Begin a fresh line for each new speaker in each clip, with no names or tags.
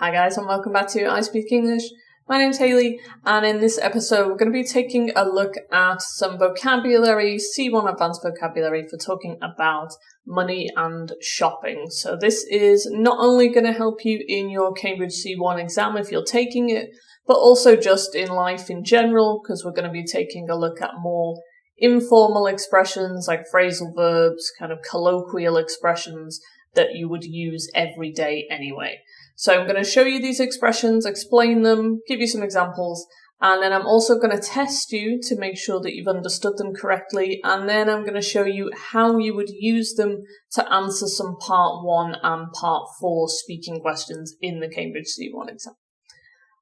Hi guys, and welcome back to I Speak English. My name's Hayley, and in this episode we're going to be taking a look at some vocabulary, C1 advanced vocabulary for talking about money and shopping. So this is not only going to help you in your Cambridge C1 exam if you're taking it, but also just in life in general, because we're going to be taking a look at more informal expressions like phrasal verbs, kind of colloquial expressions that you would use every day anyway. So I'm going to show you these expressions, explain them, give you some examples, and then I'm also going to test you to make sure that you've understood them correctly, and then I'm going to show you how you would use them to answer some Part 1 and Part 4 speaking questions in the Cambridge C1 exam.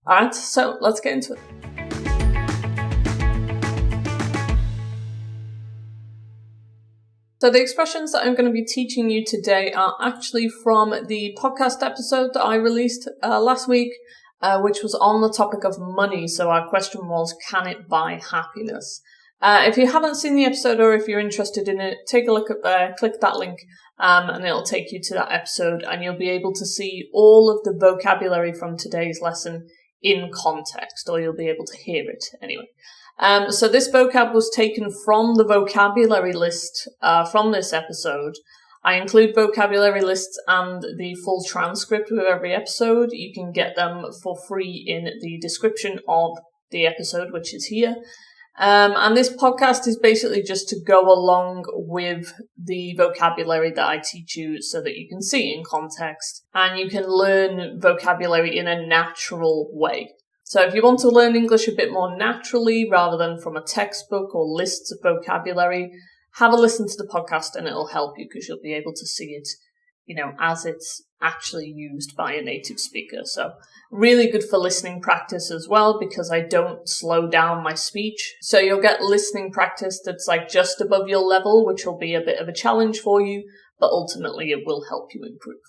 Alright, so let's get into it. So the expressions that I'm going to be teaching you today are actually from the podcast episode that I released last week, which was on the topic of money. So our question was, can it buy happiness? If you haven't seen the episode or if you're interested in it, take a look at there, click that link, and it'll take you to that episode and you'll be able to see all of the vocabulary from today's lesson in context, or you'll be able to hear it anyway. So this vocab was taken from the vocabulary list from this episode. I include vocabulary lists and the full transcript of every episode. You can get them for free in the description of the episode, which is here. And this podcast is basically just to go along with the vocabulary that I teach you so that you can see in context and you can learn vocabulary in a natural way. So if you want to learn English a bit more naturally rather than from a textbook or lists of vocabulary, have a listen to the podcast and it'll help you because you'll be able to see it, as it's actually used by a native speaker. So really good for listening practice as well because I don't slow down my speech. So you'll get listening practice that's like just above your level, which will be a bit of a challenge for you, but ultimately it will help you improve.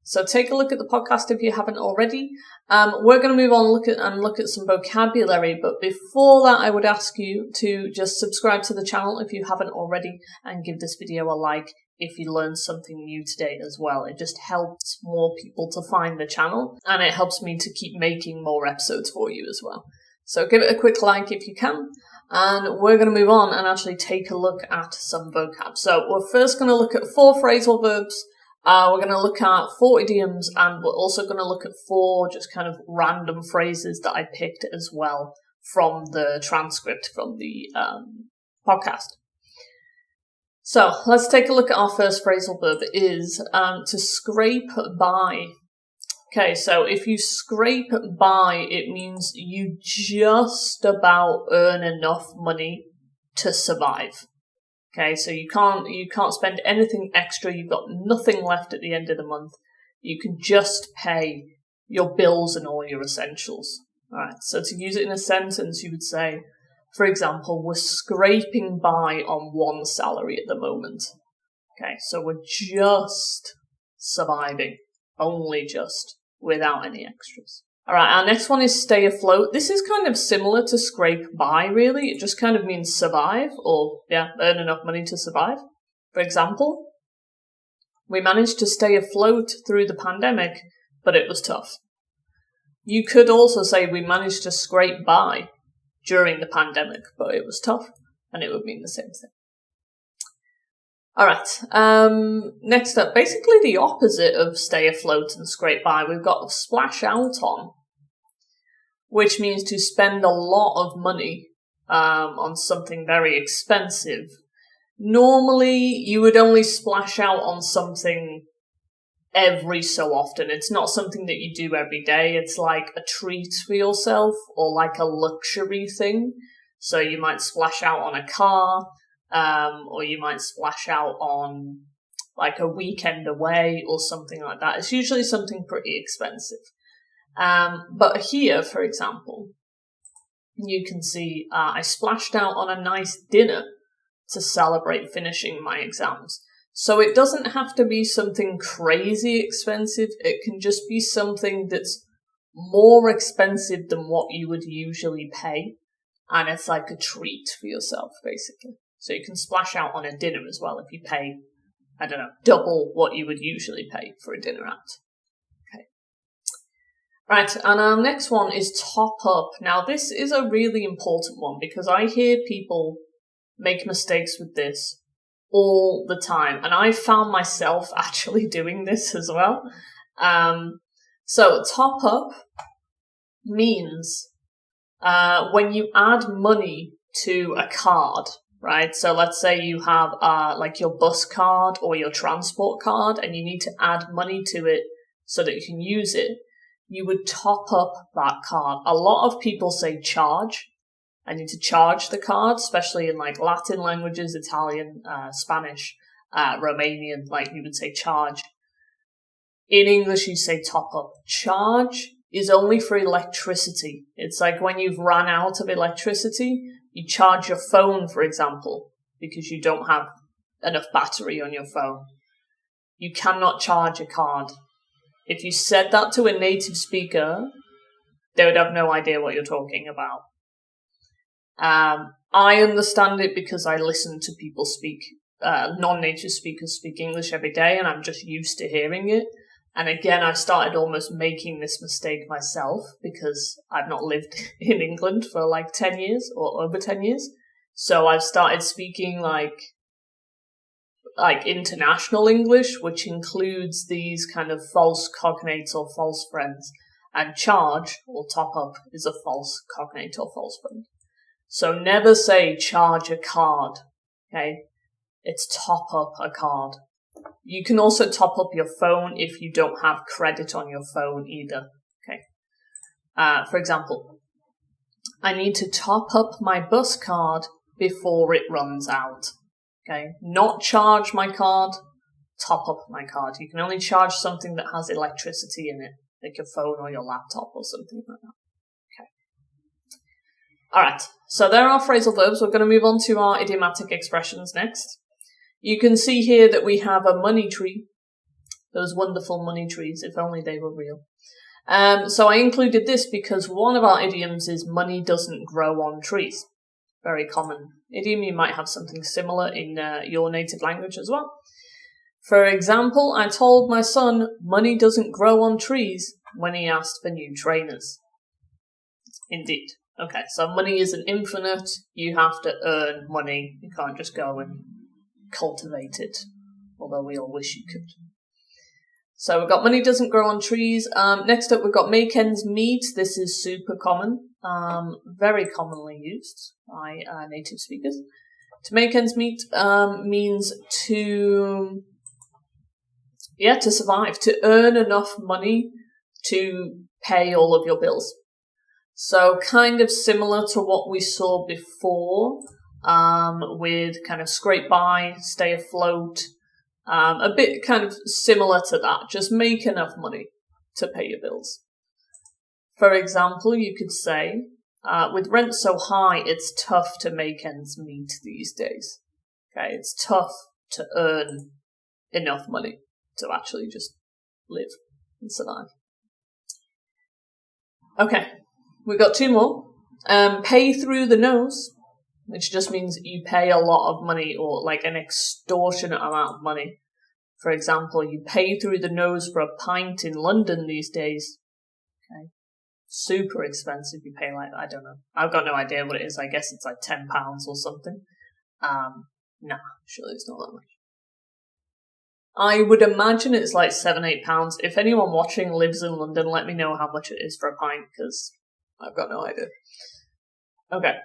So take a look at the podcast if you haven't already. We're going to move on and look at some vocabulary, but before that I would ask you to just subscribe to the channel if you haven't already and give this video a like if you learned something new today as well. It just helps more people to find the channel and it helps me to keep making more episodes for you as well. So give it a quick like if you can. And we're going to move on and actually take a look at some vocab. So we're first going to look at 4 phrasal verbs. We're going to look at 4 idioms, and we're also going to look at 4 just kind of random phrases that I picked as well from the transcript from the podcast. So let's take a look at our first phrasal verb. It is to scrape by. Okay, so if you scrape by, it means you just about earn enough money to survive. Okay, so you can't spend anything extra. You've got nothing left at the end of the month. You can just pay your bills and all your essentials. All right, so to use it in a sentence, you would say, for example, we're scraping by on 1 salary at the moment. Okay, so we're just surviving, only just, without any extras. All right, our next one is stay afloat. This is kind of similar to scrape by, really. It just kind of means survive or, earn enough money to survive. For example, we managed to stay afloat through the pandemic, but it was tough. You could also say we managed to scrape by during the pandemic, but it was tough, and it would mean the same thing. All right, next up, basically the opposite of stay afloat and scrape by, we've got splash out on, which means to spend a lot of money on something very expensive. Normally, you would only splash out on something every so often. It's not something that you do every day. It's like a treat for yourself or like a luxury thing. So you might splash out on a car, or you might splash out on like a weekend away or something like that. It's usually something pretty expensive. But here, for example, you can see I splashed out on a nice dinner to celebrate finishing my exams. So it doesn't have to be something crazy expensive. It can just be something that's more expensive than what you would usually pay. And it's like a treat for yourself, basically. So you can splash out on a dinner as well if you pay, double what you would usually pay for a dinner out. Okay. Right, and our next one is top up. Now, this is a really important one because I hear people make mistakes with this all the time, and I found myself actually doing this as well. So top up means when you add money to a card, right? So let's say you have like your bus card or your transport card and you need to add money to it so that you can use it. You would top up that card. A lot of people say charge. I need to charge the card, especially in like Latin languages, Italian, Spanish, Romanian, like you would say charge. In English, you say top up. Charge is only for electricity. It's like when you've run out of electricity, you charge your phone, for example, because you don't have enough battery on your phone. You cannot charge a card. If you said that to a native speaker, they would have no idea what you're talking about. I understand it because I listen to people speak, non-native speakers speak English every day, and I'm just used to hearing it. And again, I've started almost making this mistake myself because I've not lived in England for like 10 years or over 10 years. So I've started speaking like international English, which includes these kind of false cognates or false friends. And charge or top up is a false cognate or false friend. So never say charge a card, okay? It's top up a card. You can also top up your phone if you don't have credit on your phone either, okay? For example, I need to top up my bus card before it runs out, okay? Not charge my card, top up my card. You can only charge something that has electricity in it, like your phone or your laptop or something like that. Alright, so there are phrasal verbs. We're going to move on to our idiomatic expressions next. You can see here that we have a money tree. Those wonderful money trees, if only they were real. So I included this because one of our idioms is money doesn't grow on trees. Very common idiom. You might have something similar in your native language as well. For example, I told my son money doesn't grow on trees when he asked for new trainers. Indeed. Okay, so money isn't infinite. You have to earn money. You can't just go and cultivate it, although we all wish you could. So we've got money doesn't grow on trees. Next up, we've got make ends meet. This is super common, very commonly used by native speakers. To make ends meet means to survive, to earn enough money to pay all of your bills. So kind of similar to what we saw before, with kind of scrape by, stay afloat, a bit kind of similar to that, just make enough money to pay your bills. For example, you could say, with rent so high, it's tough to make ends meet these days. Okay, it's tough to earn enough money to actually just live and survive. Okay. We've got two more. Pay through the nose, which just means you pay a lot of money or like an extortionate amount of money. For example, you pay through the nose for a pint in London these days. Okay. Super expensive. You pay like, I don't know. I've got no idea what it is. I guess it's like £10 or something. Nah, surely it's not that much. I would imagine it's like £7, £8. If anyone watching lives in London, let me know how much it is for a pint, because I've got no idea. Okay.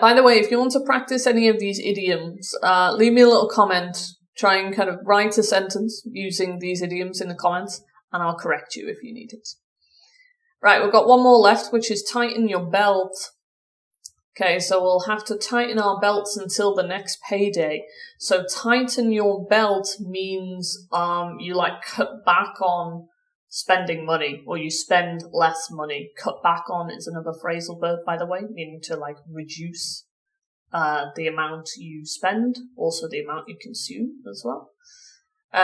By the way, if you want to practice any of these idioms, leave me a little comment. Try and kind of write a sentence using these idioms in the comments, and I'll correct you if you need it. Right, we've got one more left, which is tighten your belt. Okay, so we'll have to tighten our belts until the next payday. So tighten your belt means you like cut back on spending money, or you spend less money. Cut back on is another phrasal verb, by the way, meaning to like reduce the amount you spend, also the amount you consume as well.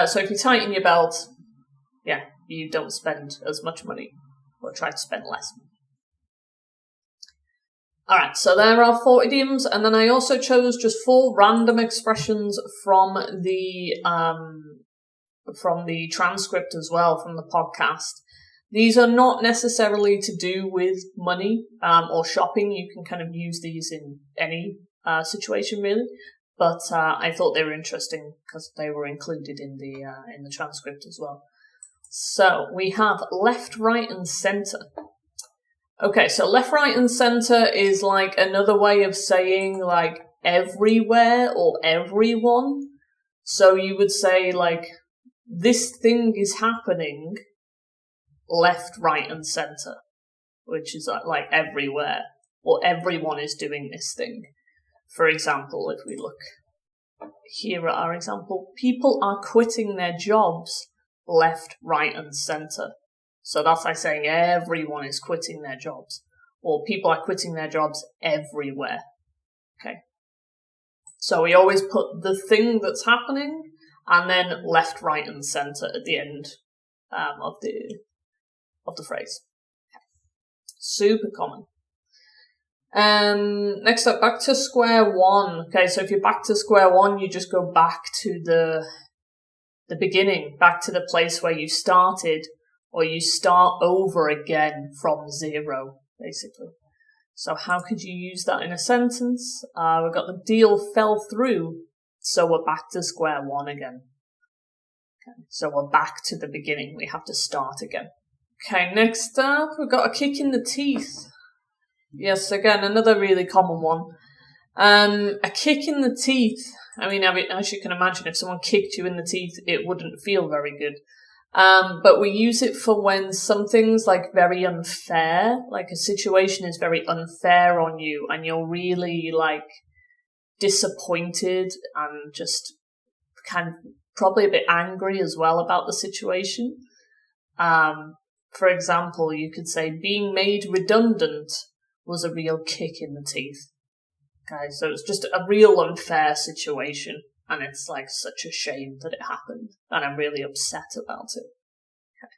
So if you tighten your belt, you don't spend as much money, or try to spend less money. Alright, so there are 4 idioms, and then I also chose just 4 random expressions from the transcript as well, from the podcast. These are not necessarily to do with money or shopping. You can kind of use these in any situation, really. But I thought they were interesting because they were included in the transcript as well. So we have left, right, and center. Okay, so left, right, and center is like another way of saying like everywhere or everyone. So you would say like, this thing is happening left, right, and center, which is like everywhere, or everyone is doing this thing. For example, if we look here at our example, people are quitting their jobs left, right, and center. So that's like saying everyone is quitting their jobs, or people are quitting their jobs everywhere. Okay. So we always put the thing that's happening and then left, right, and center at the end of the phrase. Okay. Super common. Next up, back to square one. Okay, so if you're back to square one, you just go back to the beginning, back to the place where you started, or you start over again from zero, basically. So how could you use that in a sentence? We've got the deal fell through, so we're back to square one again. Okay, so we're back to the beginning. We have to start again. Okay, next up, we've got a kick in the teeth. Yes, again, another really common one. A kick in the teeth. I mean, as you can imagine, if someone kicked you in the teeth, it wouldn't feel very good. But we use it for when something's like very unfair, like a situation is very unfair on you and you're really like disappointed and just kind of probably a bit angry as well about the situation. For example, you could say being made redundant was a real kick in the teeth. Okay, so it's just a real unfair situation, and it's like such a shame that it happened, and I'm really upset about it. Okay.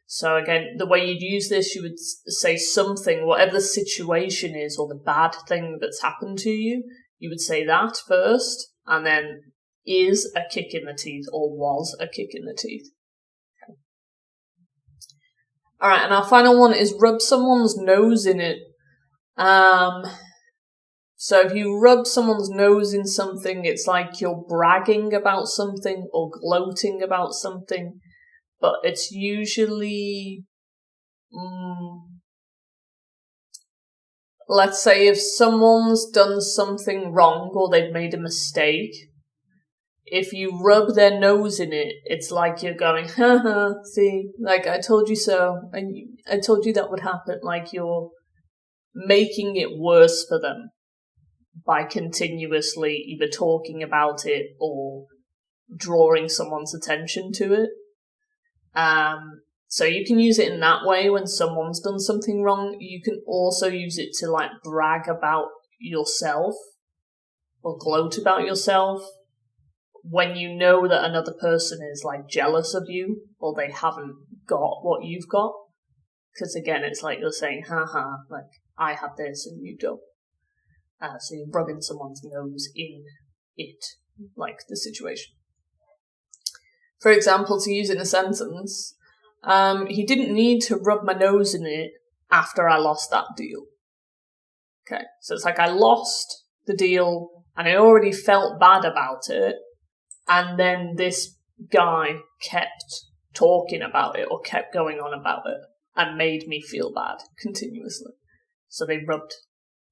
So again, the way you'd use this, you would say something, whatever the situation is, or the bad thing that's happened to you, you would say that first, and then is a kick in the teeth, or was a kick in the teeth. Okay. Alright, and our final one is rub someone's nose in it. So if you rub someone's nose in something, it's like you're bragging about something or gloating about something, but it's usually, let's say if someone's done something wrong or they've made a mistake, if you rub their nose in it, it's like you're going, haha, see, like I told you so, and I told you that would happen, like you're making it worse for them by continuously either talking about it or drawing someone's attention to it. So you can use it in that way when someone's done something wrong. You can also use it to like brag about yourself or gloat about yourself when you know that another person is like jealous of you or they haven't got what you've got. Because again, it's like you're saying, haha, like I have this and you don't. So you're rubbing someone's nose in it, like the situation. For example, to use it in a sentence, he didn't need to rub my nose in it after I lost that deal. Okay, so it's like I lost the deal and I already felt bad about it, and then this guy kept talking about it or kept going on about it and made me feel bad continuously. So they rubbed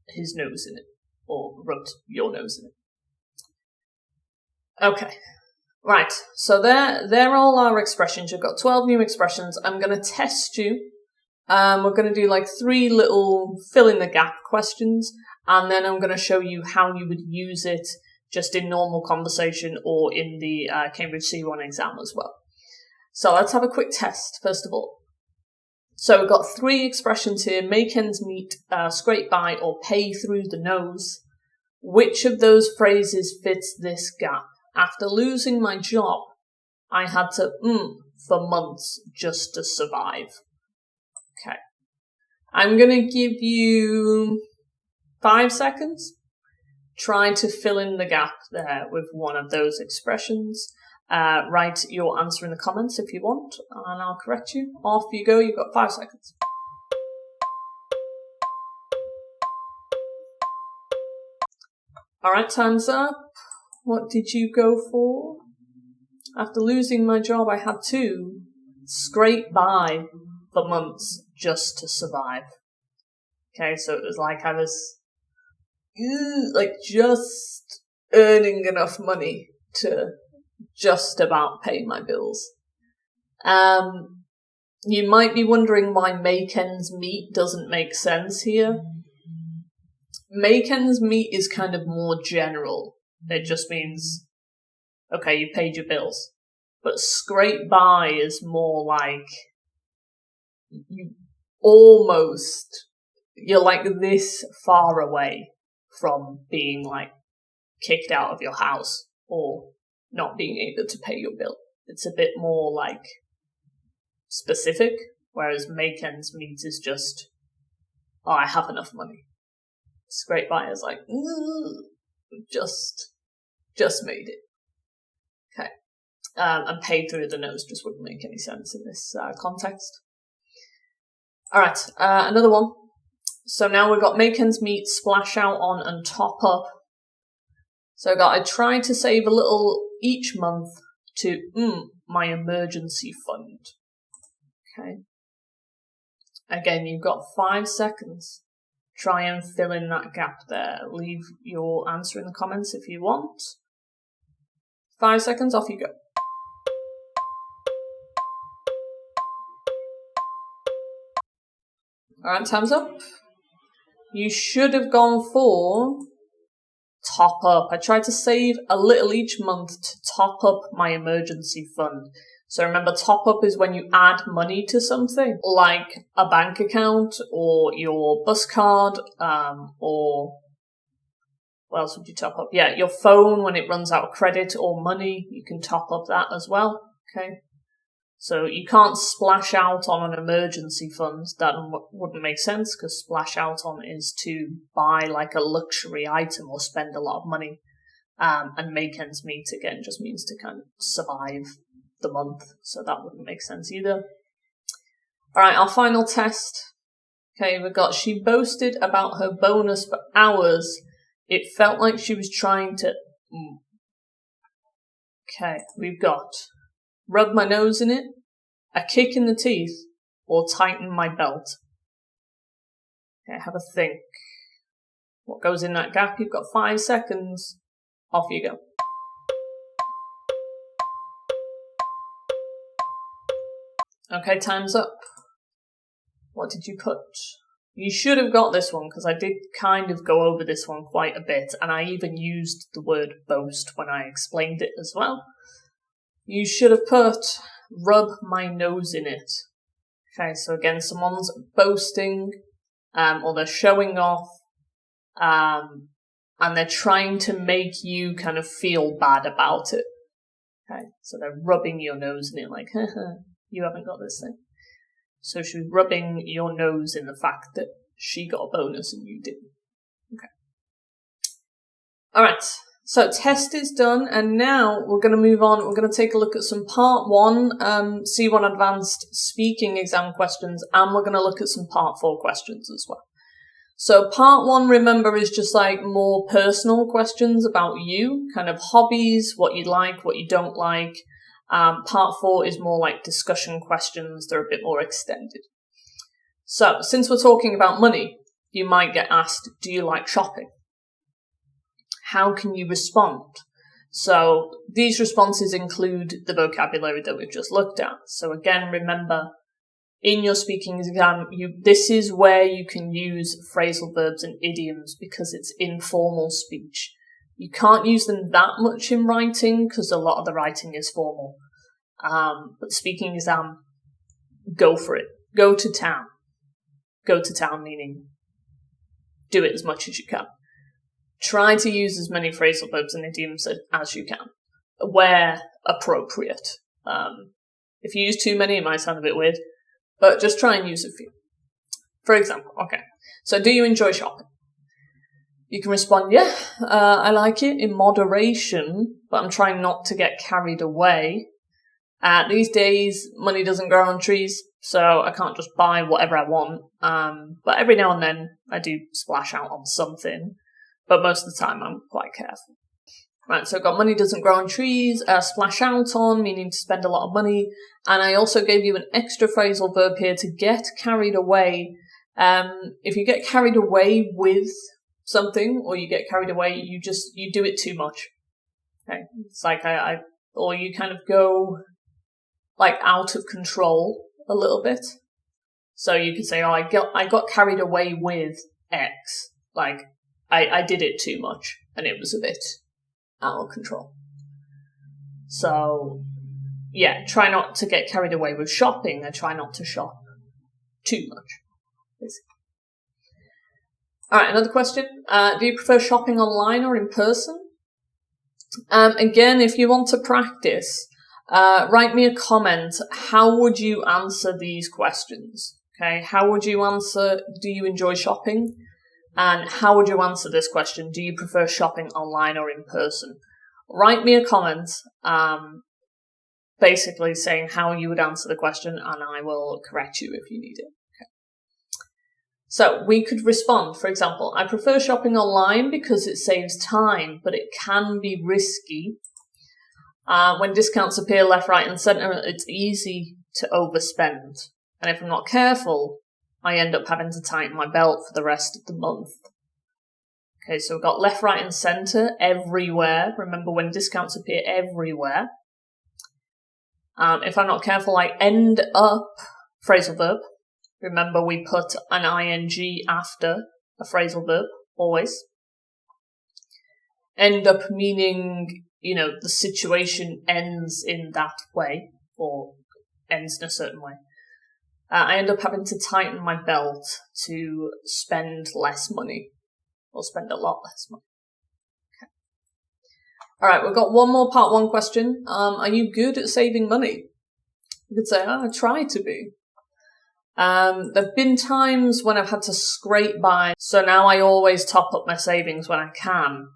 his nose in it, or rubbed your nose in it. Okay, right, so they're all our expressions. You've got 12 new expressions. I'm going to test you. We're going to do like 3 little fill-in-the-gap questions, and then I'm going to show you how you would use it just in normal conversation or in the Cambridge C1 exam as well. So let's have a quick test, first of all. So we've got 3 expressions here: make ends meet, scrape by, or pay through the nose. Which of those phrases fits this gap? After losing my job, I had to for months just to survive. Okay. I'm going to give you 5 seconds. Try to fill in the gap there with one of those expressions. Write your answer in the comments if you want, and I'll correct you. Off you go, you've got 5 seconds. Alright, time's up. What did you go for? After losing my job, I had to scrape by for months just to survive. Okay, so it was like I was just earning enough money to just about pay my bills. You might be wondering why make ends meet doesn't make sense here. Make ends meet is kind of more general. It just means, okay, you paid your bills. But scrape by is more like you're like this far away from being like kicked out of your house or not being able to pay your bill. It's a bit more like specific, whereas make ends meet is just, oh, I have enough money. Scrape by is like, just made it. Okay. And paid through the nose just wouldn't make any sense in this context. Alright, another one. So now we've got make ends meet, splash out on, and top up. So I try to save a little each month to my emergency fund. Okay. Again, you've got 5 seconds. Try and fill in that gap there. Leave your answer in the comments if you want. 5 seconds, off you go. Alright, time's up. You should have gone for top up. I tried to save a little each month to top up my emergency fund. So remember, top up is when you add money to something, like a bank account or your bus card, or what else would you top up? Yeah, your phone when it runs out of credit or money, you can top up that as well. Okay. So you can't splash out on an emergency fund. That wouldn't make sense because splash out on is to buy like a luxury item or spend a lot of money. And make ends meet again just means to kind of survive the month. So that wouldn't make sense either. Alright, our final test. Okay, we've got, she boasted about her bonus for hours. It felt like she was trying to... Okay, we've got rub my nose in it, a kick in the teeth, or tighten my belt. Okay, have a think. What goes in that gap? You've got 5 seconds. Off you go. Okay, time's up. What did you put? You should have got this one because I did kind of go over this one quite a bit, and I even used the word boast when I explained it as well. You should have put rub my nose in it. Okay, so again, someone's boasting, or they're showing off, and they're trying to make you kind of feel bad about it. Okay, so they're rubbing your nose in it like, you haven't got this thing. So she's rubbing your nose in the fact that she got a bonus and you didn't. Okay. Alright, so test is done, and now we're going to move on. We're going to take a look at some Part 1 C1 Advanced Speaking exam questions, and we're going to look at some Part 4 questions as well. So Part 1, remember, is just like more personal questions about you, kind of hobbies, what you like, what you don't like. Part 4 is more like discussion questions. They're a bit more extended. So, since we're talking about money, you might get asked, do you like shopping? How can you respond? So, these responses include the vocabulary that we've just looked at. So again, remember, in your speaking exam, this is where you can use phrasal verbs and idioms because it's informal speech. You can't use them that much in writing because a lot of the writing is formal. But speaking exam, go for it. Go to town. Go to town meaning do it as much as you can. Try to use as many phrasal verbs and idioms as you can, where appropriate. If you use too many, it might sound a bit weird, but just try and use a few. For example, okay, so do you enjoy shopping? You can respond, yeah, I like it in moderation, but I'm trying not to get carried away. These days, money doesn't grow on trees, so I can't just buy whatever I want. But every now and then, I do splash out on something. But most of the time, I'm quite careful. Right, so I've got money doesn't grow on trees, splash out on, meaning to spend a lot of money. And I also gave you an extra phrasal verb here to get carried away. If you get carried away with something, or you get carried away, you do it too much. Okay, it's like or you kind of go like out of control a little bit. So you could say, oh, I got carried away with X. Like, I did it too much, and it was a bit out of control. So, yeah, try not to get carried away with shopping, and try not to shop too much, basically. Alright, another question. Do you prefer shopping online or in person? Again, if you want to practice, write me a comment. How would you answer these questions? Okay, how would you answer, do you enjoy shopping? And how would you answer this question? Do you prefer shopping online or in person? Write me a comment, basically saying how you would answer the question, and I will correct you if you need it. Okay. So we could respond, for example, I prefer shopping online because it saves time, but it can be risky. When discounts appear left, right, and centre, it's easy to overspend. And if I'm not careful, I end up having to tighten my belt for the rest of the month. Okay, so we've got left, right, and centre everywhere. Remember, when discounts appear everywhere. If I'm not careful, I end up, phrasal verb. Remember, we put an ing after a phrasal verb, always. End up meaning, the situation ends in that way, or ends in a certain way. I end up having to tighten my belt to spend less money, or spend a lot less money. Okay. All right, we've got one more part one question. Are you good at saving money? You could say, I try to be. There've been times when I've had to scrape by, so now I always top up my savings when I can.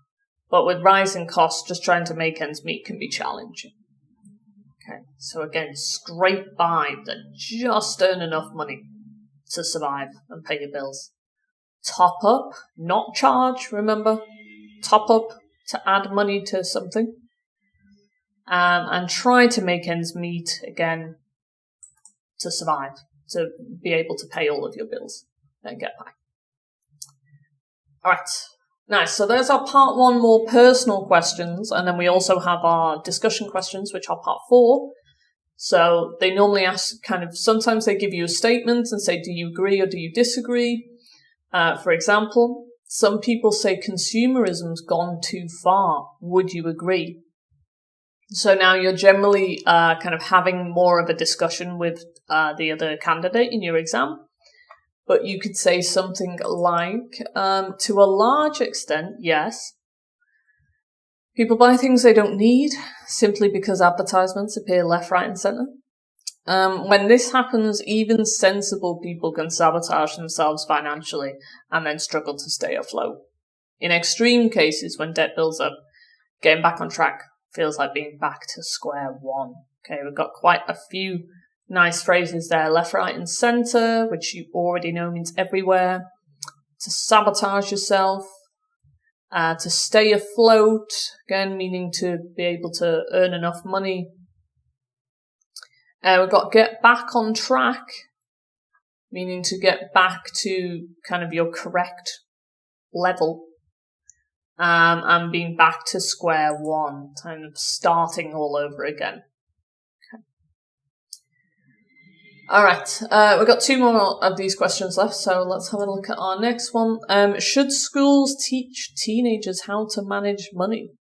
But with rising costs, just trying to make ends meet can be challenging. Okay, so again, scrape by, but just earn enough money to survive and pay your bills. Top up, not charge, remember? Top up to add money to something. And try to make ends meet, again, to survive, to be able to pay all of your bills and get by. Alright, nice. So there's our part one more personal questions, and then we also have our discussion questions, which are part 4. So they normally ask sometimes they give you a statement and say, do you agree or do you disagree? For example, some people say consumerism's gone too far. Would you agree? So now you're generally having more of a discussion with the other candidate in your exam. But you could say something like, to a large extent, yes. People buy things they don't need simply because advertisements appear left, right, and centre. When this happens, even sensible people can sabotage themselves financially and then struggle to stay afloat. In extreme cases, when debt builds up, getting back on track feels like being back to square one. Okay, we've got quite a few nice phrases there. Left, right, and centre, which you already know means everywhere. To sabotage yourself. To stay afloat, again, meaning to be able to earn enough money. We've got get back on track, meaning to get back to your correct level. And being back to square one, starting all over again. Alright, we've got 2 more of these questions left, so let's have a look at our next one. Should schools teach teenagers how to manage money?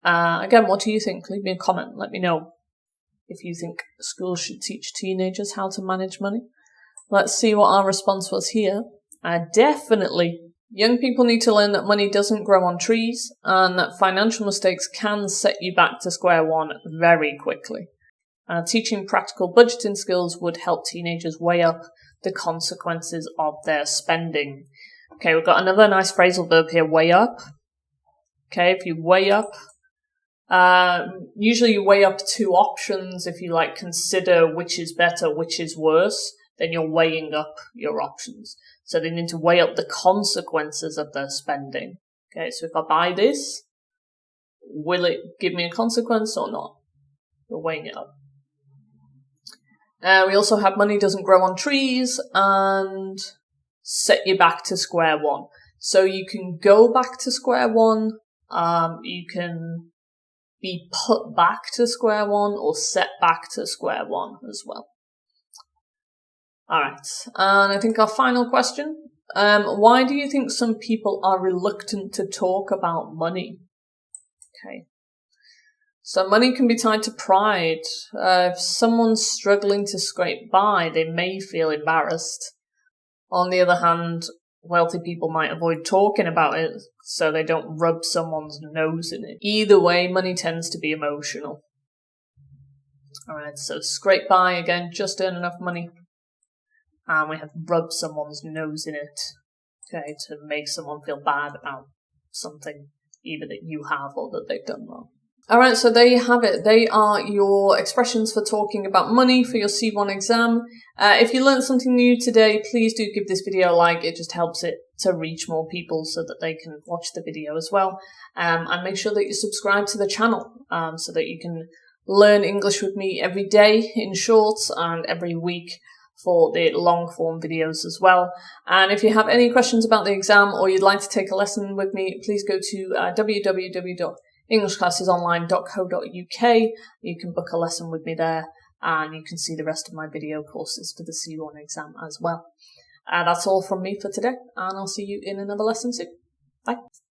Again, what do you think? Leave me a comment, let me know if you think schools should teach teenagers how to manage money. Let's see what our response was here. Definitely. Young people need to learn that money doesn't grow on trees, and that financial mistakes can set you back to square one very quickly. Teaching practical budgeting skills would help teenagers weigh up the consequences of their spending. Okay, we've got another nice phrasal verb here, weigh up. Okay, if you weigh up, usually you weigh up two options. If you like consider which is better, which is worse, then you're weighing up your options. So they need to weigh up the consequences of their spending. Okay, so if I buy this, will it give me a consequence or not? We're weighing it up. We also have money doesn't grow on trees and set you back to square one. So you can go back to square one, you can be put back to square one or set back to square one as well. Alright, and I think our final question, why do you think some people are reluctant to talk about money? Okay. So money can be tied to pride. If someone's struggling to scrape by, they may feel embarrassed. On the other hand, wealthy people might avoid talking about it so they don't rub someone's nose in it. Either way, money tends to be emotional. Alright, so scrape by, again, just earn enough money. And we have rub someone's nose in it, okay, to make someone feel bad about something either that you have or that they've done wrong. Alright, so there you have it. They are your expressions for talking about money for your C1 exam. If you learned something new today, please do give this video a like. It just helps it to reach more people so that they can watch the video as well. And make sure that you subscribe to the channel so that you can learn English with me every day in shorts and every week for the long form videos as well. And if you have any questions about the exam or you'd like to take a lesson with me, please go to www.englishclassesonline.co.uk. You can book a lesson with me there and you can see the rest of my video courses for the C1 exam as well. That's all from me for today and I'll see you in another lesson soon. Bye.